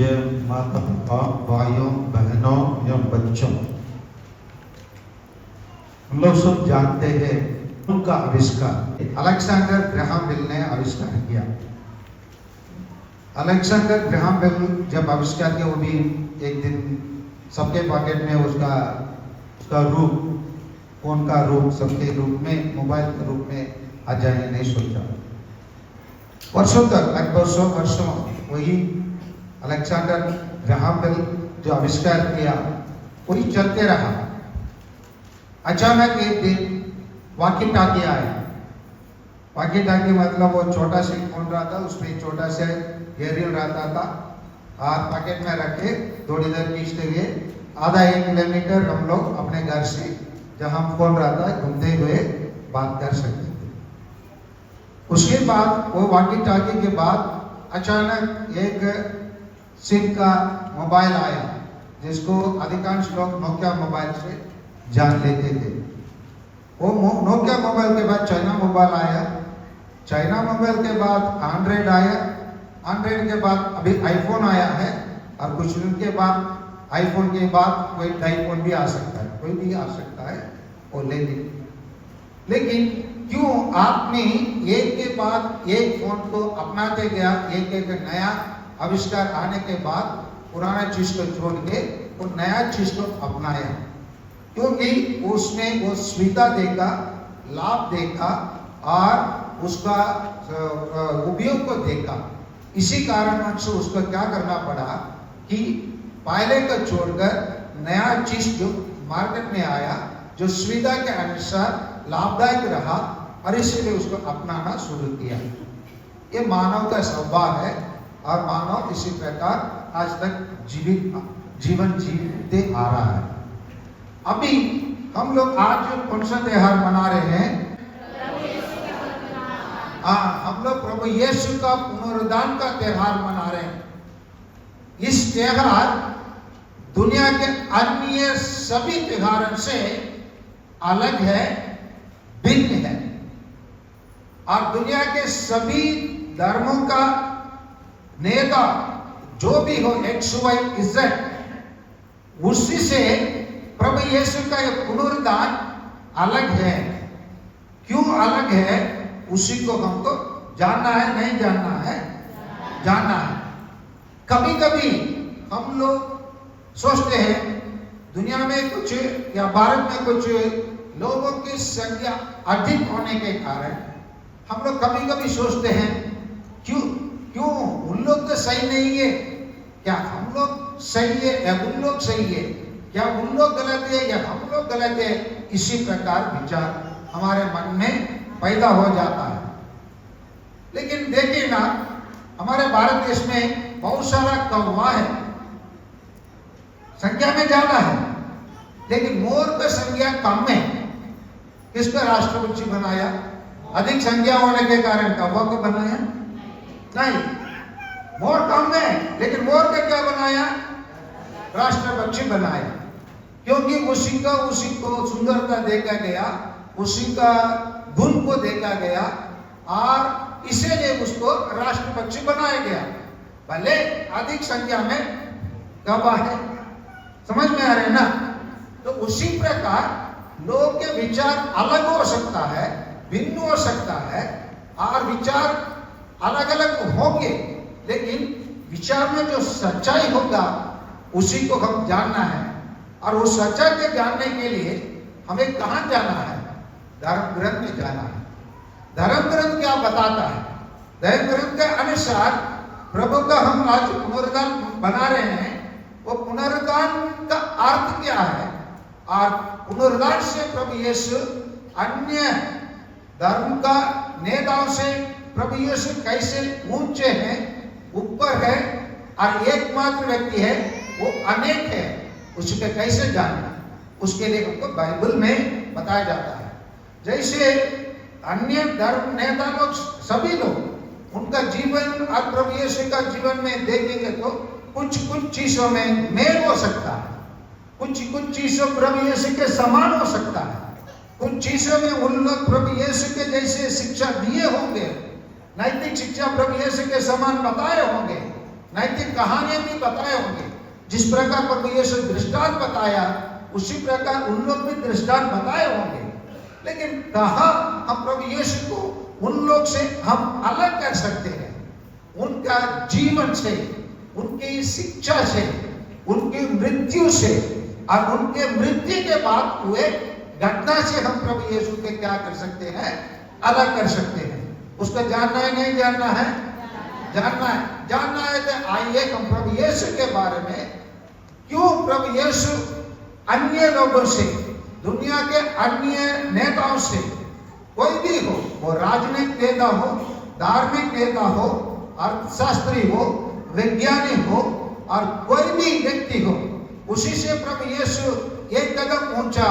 पूज्य माता पिता, भाइयों बहनों एवं बच्चों, हम लोग सब जानते हैं उनका आविष्कार अलेक्जेंडर ग्राहम बेल ने आविष्कार किया। अलेक्जेंडर ग्राहम बेल जब आविष्कार किया, वो भी एक दिन सबके पॉकेट में उसका रूप, फोन का रूप सबके रूप में, मोबाइल के रूप में आ जाए, नहीं सोचा। वर्षों तक, लगभग 100 वर्षों वही अलेक्जेंडर ग्राहम बेल जो आविष्कार किया वही चलते रहा। अचानक एक दिन वॉकी टॉकी आया। वॉकी टॉकी मतलब वो छोटा सा फोन रहा था, उसमें छोटा सा एरियल रहता था और पॉकेट में रख के थोड़ी देर खींचते हुए आधा 1 किलोमीटर हम लोग अपने घर से जहाँ फोन रहता है घूमते हुए बात कर सकते थे। उसके बाद वो वॉकी टॉकी के बाद अचानक एक सिम का मोबाइल आया, जिसको अधिकांश लोग नोकिया मोबाइल से जान लेते थे। वो नोकिया मोबाइल के बाद चाइना मोबाइल आया, चाइना मोबाइल के बाद एंड्रॉइड आया, एंड्रॉइड के बाद अभी आईफोन आया है, और कुछ दिन के बाद आईफोन के बाद कोई आईफोन भी आ सकता है, कोई भी आ सकता है वो लेकिन क्यों आपने एक के बाद एक फोन को अपनाते गया, एक नया आविष्कार आने के बाद पुराना चीज को छोड़ के वो नया चीज को अपनाया? क्योंकि उसने वो सुविधा देखा, लाभ देखा और उसका उपयोग को देखा। इसी कारण से उसको क्या करना पड़ा कि पहले को छोड़कर नया चीज जो मार्केट में आया, जो सुविधा के अनुसार लाभदायक रहा, और इसीलिए उसको अपनाना शुरू किया। ये मानव का स्वभाव है और मानव इसी प्रकार आज तक जीवन जीते आ रहा है। अभी हम लोग आज कौन सा त्योहार मना रहे हैं? हम लोग प्रभु यीशु का पुनरुद्धान का त्योहार मना रहे हैं। इस त्योहार दुनिया के अन्य सभी त्योहारों से अलग है, भिन्न है, और दुनिया के सभी धर्मों का नेता जो भी हो, XYZ, उसी से प्रभु यीशु का ये पुनरुद्धान अलग है। क्यों अलग है? उसी को हमको जानना है, नहीं जानना है? जानना है। कभी कभी हम लोग सोचते हैं दुनिया में कुछ या भारत में कुछ लोगों की संख्या अधिक होने के कारण हम लोग कभी कभी सोचते हैं क्यों उन लोग तो सही नहीं है, क्या हम लोग सही है या उन लोग सही है, क्या उन लोग गलत है या हम लोग गलत है? इसी प्रकार विचार हमारे मन में पैदा हो जाता है। लेकिन देखिए ना, हमारे भारत देश में बहुत सारा कौवा है, संख्या में ज्यादा है, लेकिन मोर की संख्या कम है। किसका राष्ट्र पक्षी बनाया? अधिक संख्या होने के कारण कौवा को बनाया? नहीं, मोर कम है, लेकिन मोर का क्या बनाया? राष्ट्र पक्षी बनाया। क्योंकि उसी को सुंदरता देखा गया, उसी का गुण को देखा गया, और इसीलिए उसको राष्ट्र पक्षी बनाया गया। भले अधिक संख्या में कौवा है, समझ में आ रहे ना? तो उसी प्रकार लोग के विचार अलग हो सकता है, भिन्न हो सकता है, और विचार अलग अलग होंगे, लेकिन विचार में जो सच्चाई होगा उसी को हम जानना है। और उस सच्चाई को जानने के लिए हमें कहाँ जाना है? धर्म ग्रंथ में जाना है। धर्म ग्रंथ क्या बताता है? धर्म ग्रंथ के अनुसार प्रभु का हम आज पुनरुद्धान बना रहे हैं। वो पुनरुद्धान का अर्थ क्या है, और पुनरुद्धान से प्रभु यीशु अन्य धर्म का नेताओं से प्रभु यीशु कैसे ऊंचे हैं, ऊपर है, और एकमात्र व्यक्ति है, वो अनेक है, उसके कैसे जानना? उसके लिए हमको बाइबल में बताया जाता है। जैसे अन्य धर्म नेता लोग, सभी लोग उनका जीवन और प्रभु यीशु का जीवन में देखेंगे तो कुछ चीजों में मेल हो सकता है, कुछ चीजों प्रभु यीशु के समान हो सकता है, कुछ चीजों में उन लोग प्रभु यीशु के जैसे शिक्षा दिए होंगे, नैतिक शिक्षा प्रभु यीशु के समान बताए होंगे, नैतिक कहानियां भी बताए होंगे। जिस प्रकार प्रभु यीशु दृष्टांत बताया उसी प्रकार उन लोग भी दृष्टांत बताए होंगे। लेकिन कहा हम प्रभु यीशु को उन लोग से हम अलग कर सकते हैं? उनका जीवन से, उनकी शिक्षा से, उनकी मृत्यु से और उनके मृत्यु के बाद हुए घटना से हम प्रभु यीशु के क्या कर सकते हैं? अलग कर सकते हैं। उसको जानना है नहीं जानना है? जानना है तो आइए हम प्रभु यीशु के बारे में, क्यों प्रभु यीशु अन्य लोगों से, दुनिया के अन्य नेताओं से, कोई भी हो, वो राजनीतिक नेता हो, धार्मिक नेता हो, अर्थशास्त्री हो, वैज्ञानिक हो और कोई भी व्यक्ति हो, उसी से प्रभु यीशु एक कदम ऊंचा,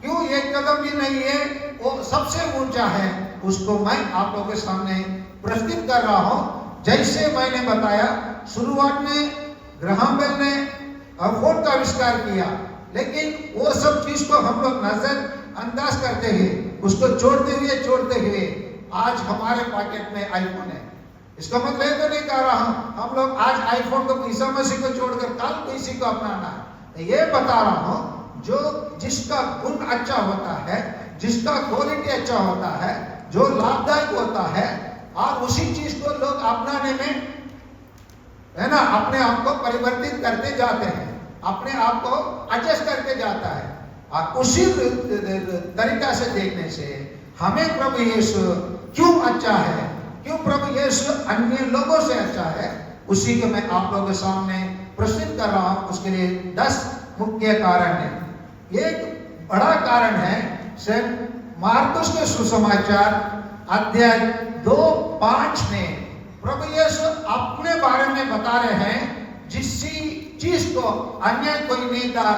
क्यों एक कदम भी नहीं है, वो सबसे ऊंचा है। उसको मैं आप लोगों के सामने प्रस्तुत कर रहा हूं। जैसे मैंने बताया शुरुआत में ग्राहम बेल ने फोन का आविष्कार किया, लेकिन वो सब चीज को हम लोग नजरअंदाज करते हुए, उसको छोड़ते हुए आज हमारे पॉकेट में आईफोन है। इसका मतलब ये तो नहीं कह रहा हूं हम लोग आज आईफोन को ईसा मसीह को छोड़कर कल किसी को अपनाना है। ये बता रहा हूं जो जिसका गुण अच्छा होता है, जिसका क्वालिटी अच्छा होता है, जो लाभदायक होता है, और उसी चीज को लोग अपनाने में है ना अपने आप को परिवर्तित करते जाते हैं, अपने आप को एडजस्ट करके जाता है। और उसी तरीका से देखने से हमें प्रभु यीशु क्यों अच्छा है, क्यों प्रभु यीशु अन्य लोगों से अच्छा है, उसी को मैं आप लोगों के सामने प्रस्तुत कर रहा हूं। उसके लिए 10 मुख्य कारण है। एक बड़ा कारण है सेंट मार्कुस के सुसमाचार अध्याय 2:5 में प्रभु यीशु अपने बारे में बता रहे हैं, जिस चीज को अन्य कोई नहीं था,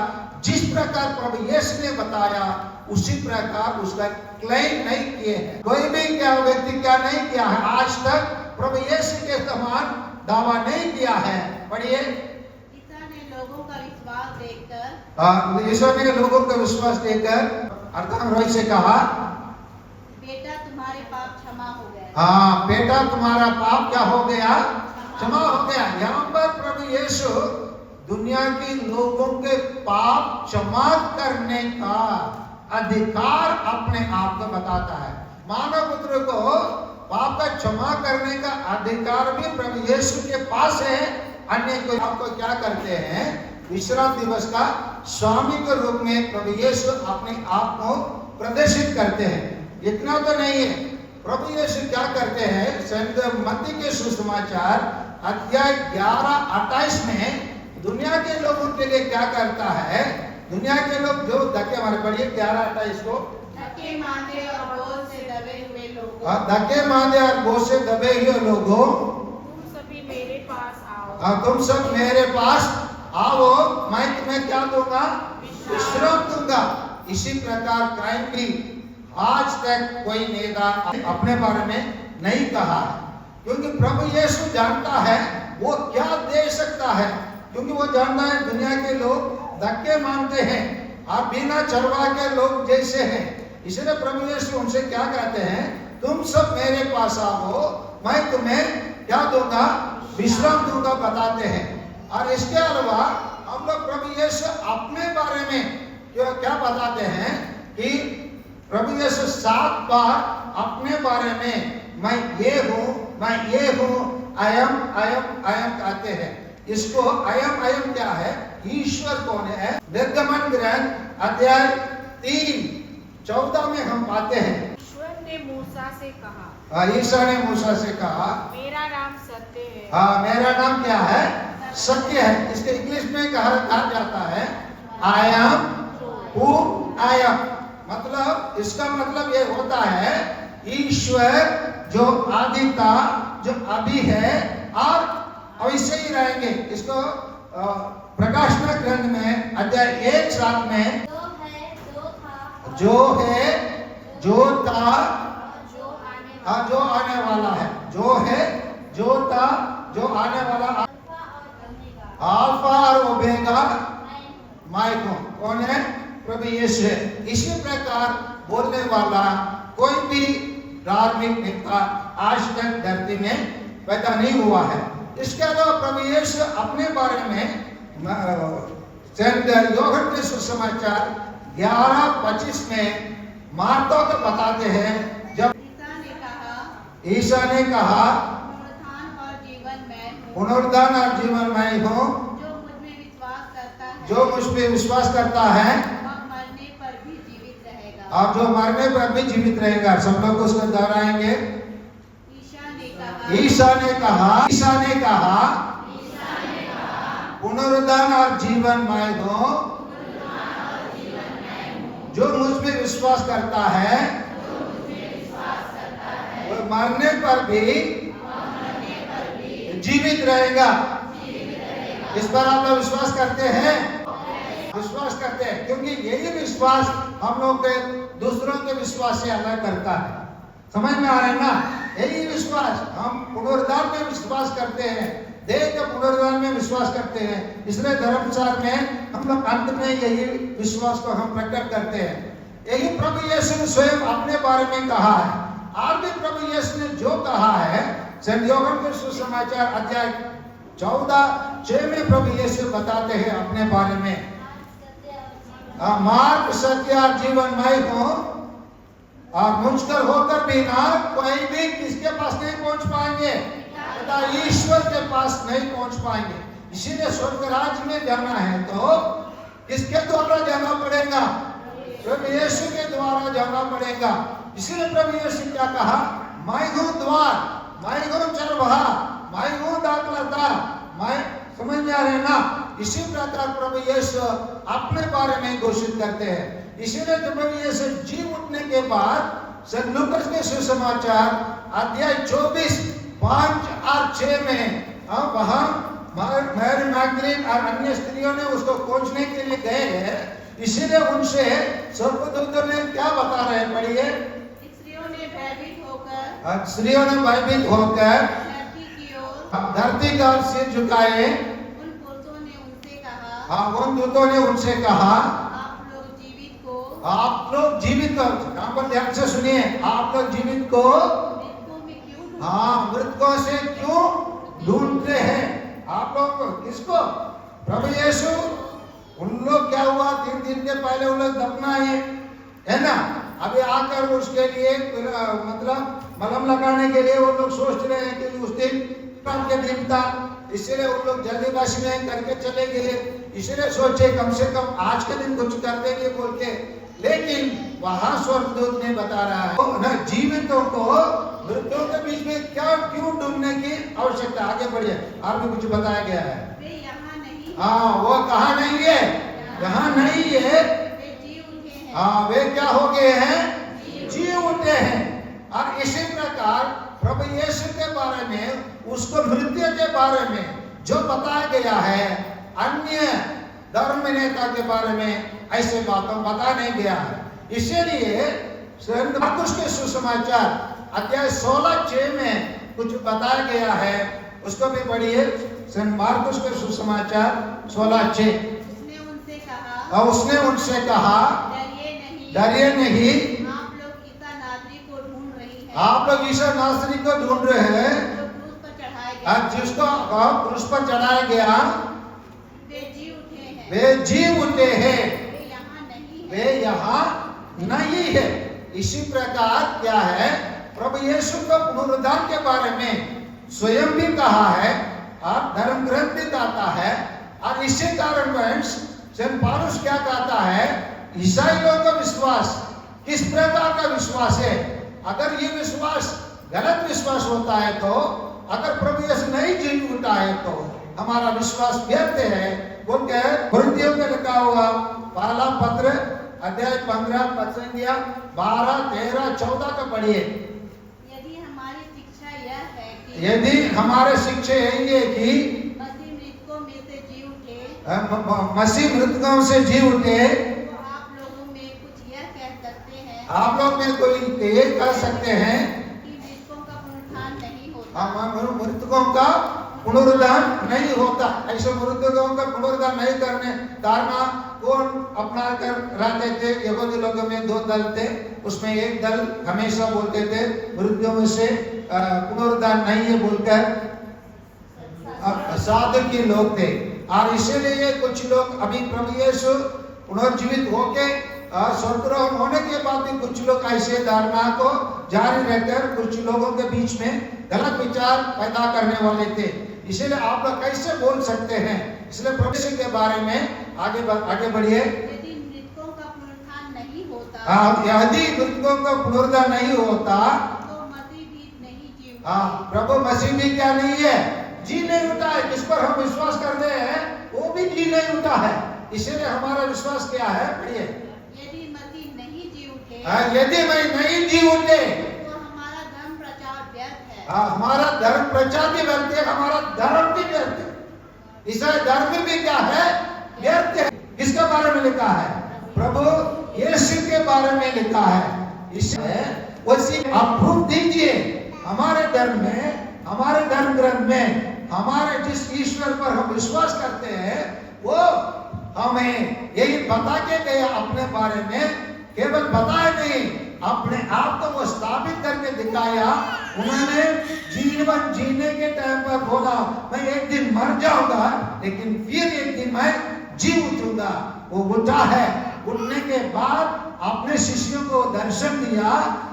जिस प्रकार प्रभु यीशु ने बताया उसी प्रकार उसका क्लेम नहीं किए हैं। कोई भी क्या व्यक्ति क्या नहीं किया है, आज तक प्रभु यीशु के समान दावा नहीं किया है। पढ़िए, ईसा ने लोगों का विश्वास देखकर अर्थात रोई से कहा, बेटा तुम्हारे पाप क्षमा हो गए। हाँ, बेटा तुम्हारा पाप क्या हो गया? क्षमा हो गया। यहाँ पर प्रभु यीशु दुनिया के लोगों के पाप क्षमा करने का अधिकार अपने आप को बताता है। मानव पुत्र को पाप का क्षमा करने का अधिकार भी प्रभु यीशु के पास है। अन्य कोई आपको क्या करते हैं? विश्राम दिवस का स्वामी के रूप में प्रभु यीशु अपने आप को प्रदर्शित करते हैं। इतना तो नहीं है, प्रभु यीशु क्या करते हैं? संत मत्ती के सुसमाचार अध्याय 11:28 में दुनिया के लोगों के लिए क्या करता है? दुनिया के लोग जो धक्के मारे, पढ़िए 11:28 को, धक्के मांदे और बोझ से दबे हुए लोगों, धक्के मांदे और बोझ से दबे हुए लोगों, तुम सभी मेरे पास आओ। तुम सब मेरे पास आओ, मैं तुम्हें क्या दूंगा? विश्राम दूंगा। इसी प्रकार कहीं भी आज तक कोई नेता अपने बारे में नहीं कहा, क्योंकि प्रभु यीशु जानता है वो क्या दे सकता है, क्योंकि वो जानता है दुनिया के लोग धक्के मानते हैं और बिना चरवा के लोग जैसे हैं। इसलिए प्रभु यीशु उनसे क्या कहते हैं? तुम सब मेरे पास आओ, मैं तुम्हें क्या दूंगा? विश्राम दूंगा, बताते हैं। और इसके अलावा हम लोग प्रभु यीशु अपने बारे में क्या बताते हैं कि प्रभु यीशु 7 बार अपने बारे में मैं ये हूँ, अयम कहते हैं। इसको अयम क्या है? ईश्वर कौन है? निर्गमन ग्रंथ अध्याय 3:14 में हम पाते हैं, ईश्वर ने मूसा से कहा, ईसा ने मूसा से कहा, मेरा नाम सत्य है। हाँ, मेरा नाम क्या है? सत्य है। इसके इंग्लिश में कहा जाता है I am who I am. मतलब इसका मतलब ये होता है ईश्वर जो आदि था, जो अभी है और वैसे ही रहेंगे। इसको प्रकाशना ग्रंथ में अध्याय 1:7 में जो है, जो था, जो आने वाला है, जो है, जो था, जो आने वाला, अल्फा और ओमेगा, माइको कौन है? प्रभु यीशु है। इसी प्रकार बोलने वाला कोई भी धार्मिक नेता आज तक धरती में पैदा नहीं हुआ है। इसके अलावा प्रभु यीशु अपने बारे में योहन के सुसमाचार 11:25 में मार्था को बताते हैं, जब ईसा ने कहा पुनरुत्थान और जीवन मैं हूँ, पुनरुत्थान और जीवन मैं हूँ, जो मुझ में विश्वास करता है वह मरने पर भी जीवित रहेगा। और जो मरने पर भी जीवित रहेगा। सब लोग उसको दोहराएंगे। ईसा ने कहा पुनरुत्थान और जीवन मैं हूँ, जो मुझ में विश्वास करता है वो मरने पर भी जीवित रहेगा। इस पर आप लोग विश्वास करते हैं? विश्वास करते हैं, क्योंकि यही विश्वास हम लोग के दूसरों के विश्वास से अलग करता है। समझ में आ रहा है ना? यही विश्वास, हम पुनरुत्थान में विश्वास करते हैं, देह के पुनरुत्थान में विश्वास करते हैं। इसलिए धर्मसार में हम लोग अंत में यही विश्वास को हम प्रकट करते हैं। यही प्रभु यीशु ने स्वयं अपने बारे में कहा है। और भी प्रभु यीशु ने जो कहा है, संत योहन के सुसमाचार अध्याय 14:6 में प्रभु यीशु बताते हैं अपने बारे में, मार्ग सत्य और जीवन मैं हूँ, और मुझकर होकर भी ना कोई भी किसके पास नहीं पहुंच पाएंगे, तथा ईश्वर के पास नहीं पहुंच पाएंगे। इसीलिए स्वर्ग राज्य में जाना है तो किसके द्वारा जाना पड़ेगा? प्रभु यीशु के द्वारा जाना पड़ेगा। इसीलिए प्रभु यीशु क्या कहा? मैं हूँ द्वार, मैं हूँ चरवाहा, मैं हूँ दाखलता। मैं समझ में आ रहे ना? इसी प्रकार प्रभु यीशु अपने बारे में घोषित करते हैं। इसीलिए जब प्रभु यीशु जी उठने के बाद संत लूकास के सुसमाचार अध्याय 24:5 और 6 में वहां मैरी मैगदलीन और अन्य स्त्रियों ने उसको खोजने के लिए गए हैं। इसीलिए उनसे स्वर्गदूतों ने क्या बता रहे हैं? पढ़िए। स्त्रियों ने भयभीत होकर धरती की ओर सिर झुकाए। उन पुरुषों ने उनसे कहा, उन दूतों ने उनसे कहा, आप लोग जीवित को कहां पर ध्यान से सुनिए, आप लोग जीवित को मृतकों में क्यों ढूंढते? मृतकों से क्यों ढूंढते हैं? आप लोग किसको? प्रभु यीशु। उन लोग क्या हुआ, 3 दिन के पहले उन लोग दफनाए, है ना? अभी आकर उसके लिए मतलब मलहम लगाने के लिए वो लोग सोच रहे हैं कि उस दिन के दिन था, इसलिए उन लोग जल्दीबाजी में करके चले गए। इसलिए सोचे कम से कम आज के दिन कुछ कर देंगे बोल के। लेकिन वहां स्वर्गदूत ने बता रहा है ना, जीवितों को मृतों के बीच में क्यों ढूंढने की आवश्यकता? आगे बढ़िए, और भी कुछ बताया गया है। वे यहाँ नहीं, वो कहा नहीं है, यहाँ नहीं है। वे जी उठे हैं। वे क्या हो गए हैं? जी उठे हैं। और इसी प्रकार प्रभु यीशु के बारे में, उसको मृत्यु के बारे में जो बताया गया है, अन्य धर्म नेता के बारे में ऐसे बातों बता नहीं गया है। इसीलिए संत मार्कुस के सुसमाचार अध्याय 16:6 में कुछ बताया गया है, उसको भी पढ़िए। संत मार्कुस के सुसमाचार 16:6। उसने उनसे कहा, डरिए नहीं, आप लोग ईसा नासरी को ढूंढ रहे हैं, जिसको क्रूस पर चढ़ाया गया। वे जी उठे हैं, वे यहाँ नहीं है। इसी प्रकार क्या है, प्रभु यीशु को पुनरुद्धार के बारे में स्वयं भी कहा है और धर्म ग्रंथ भी कहता है। और इसी कारण संत पौलुस क्या कहता है, ईसाइयों का विश्वास किस प्रकार का विश्वास है? अगर ये विश्वास गलत विश्वास होता है तो, अगर प्रभु यीशु नहीं जी उठा है तो हमारा विश्वास व्यर्थ है। वो क्या है? कुरिन्थियों में लिखा हुआ पहला पत्र अध्याय 15 पद 12, 13, 14 का पढ़िए। यदि हमारी शिक्षा यह है कि यही है कि मसीह मृतकों से जी उठे, तो आप लोगों में कुछ यह कह सकते हैं, आप लोग में कोई ये कह सकते हैं कि मृतकों का पुनरुत्थान नहीं होता। मृतकों का पुनरुद्धान नहीं होता। ऐसे मृतकों का पुनरुद्धान नहीं करने धारणा कौन अपना कर रहते थे? यहूदी लोगों में 2 दल थे, उसमें एक दल हमेशा बोलते थे मृतकों में से पुनरुद्धान नहीं है बोलकर। साधकीय लोग थे और इसीलिए कुछ लोग अभी प्रभु यीशु पुनर्जीवित होके स्वर्गरोहण होने के बाद भी कुछ लोग ऐसे धारणा को जारी रहकर कुछ लोगों के बीच में गलत विचार पैदा करने वाले थे। इसीलिए आप लोग कैसे बोल सकते हैं? इसलिए प्रभु यीशु के बारे में आगे बढ़िए। यदि मृतकों का पुनरुत्थान नहीं होता, यदि मृतकों का पुनरुत्थान नहीं होता तो मसीह भी नहीं जी उठे। प्रभु मसीह भी क्या नहीं है? जी नहीं उठा है। जिस पर हम विश्वास करते हैं वो भी जी नहीं उठा है। इसीलिए हमारा विश्वास क्या है? पढ़िए। यदि मसीह नहीं जी उठे, यदि मैं नहीं जी उठे तो हमारा धर्म प्रचार व्यर्थ है। हमारा धर्म प्रचार भी व्यर्थ है, हमारा धर्म भी व्यर्थ है। इसलिए धर्म भी क्या है? व्यर्थ है। किसके बारे में लिखा है? प्रभु यीशु के बारे में लिखा है। इसलिए उसी आप प्रूफ दीजिए हमारे धर्म में, हमारे धर्म ग्रंथ में, हमारे जिस ईश्वर पर हम विश्वास करते हैं वो हमें यही बता के गया अपने बारे में। केवल बताए नहीं, अपने आप को वो स्थापित करके दिखाया। उन्होंने जीवन जीने के टाइम पर बोला मैं एक दिन मर जाऊंगा लेकिन फिर एक दिन मैं जी उठूंगा। वो उठा है। उठने के बाद अपने शिष्यों को दर्शन दिया।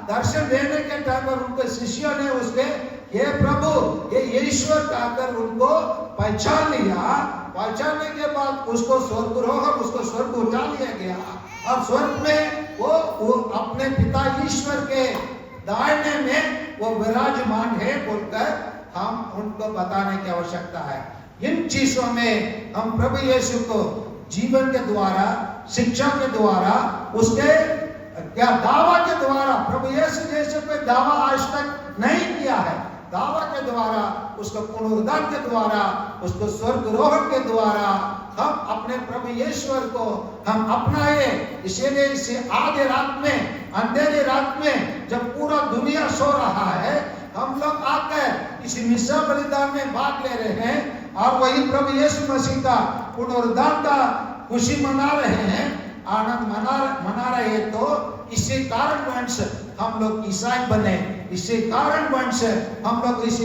दर्शन देने के टाइम पर उनके शिष्यों ने उसके ये प्रभु ये ईश्वर कहकर उनको पहचान लिया। पहचानने के बाद उसको स्वर्गरोहण, उसको स्वर्ग उठा लिया गया। अब स्वर्ग में वो अपने पिता ईश्वर के दाहिने में वो विराजमान है बोलकर हम उनको बताने की आवश्यकता है। इन चीजों में हम प्रभु यीशु को जीवन के द्वारा, शिक्षा के द्वारा, उसके क्या दावा के द्वारा, प्रभु यीशु जैसे कोई दावा आज तक नहीं किया है। दावा के द्वारा, उसको पुनरुत्थान के द्वारा, उसको स्वर्गरोहण के द्वारा हम अपने प्रभु यीशु को हम अपनाए। इसीलिए इसे आधे रात में, अंधेरे रात में जब पूरा दुनिया सो रहा है, हम लोग आकर इस मिस्सा बलिदान में भाग ले रहे हैं और वही प्रभु यीशु मसीह का पुनरुत्थान का खुशी मना रहे हैं, आनंद मना रहे। तो इसी कारणवश हम लोग ईसाई बने। इसी कारणवश हम लोग इसी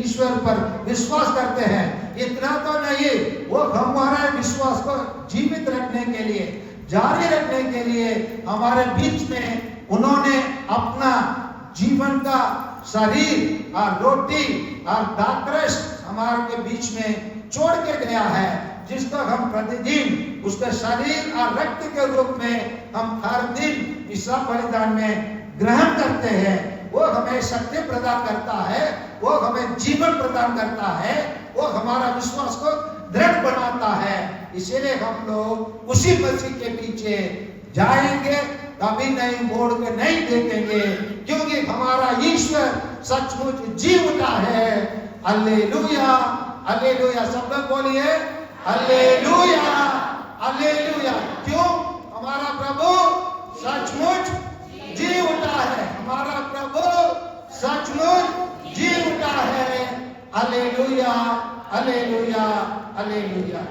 ईश्वर पर विश्वास करते हैं। इतना तो नहीं, वो हमारे विश्वास को जीवित रखने के लिए, जारी रखने के लिए हमारे बीच में उन्होंने अपना जीवन का शरीर और रोटी और दाखरस हमारे के बीच में छोड़ के गया है, जिसको हम प्रतिदिन उसके शरीर और रक्त के रूप में हम हर दिन मिस्सा बलिदान में ग्रहण करते हैं। वो हमें शक्ति प्रदान करता है, वो हमें जीवन प्रदान करता है, वो हमारा विश्वास को दृढ़ बनाता है। इसीलिए हम लोग उसी मसीह के पीछे जाएंगे, कभी नहीं मोड़ के नहीं देखेंगे, क्योंकि हमारा ईश्वर सचमुच जी उठा है। Hallelujah, hallelujah. सब लोग बोलिए हालेलुया, हालेलुया। क्यों? हमारा प्रभु सचमुच जी उठा है। हमारा प्रभु सचमुच जी उठा है। Hallelujah, hallelujah, hallelujah.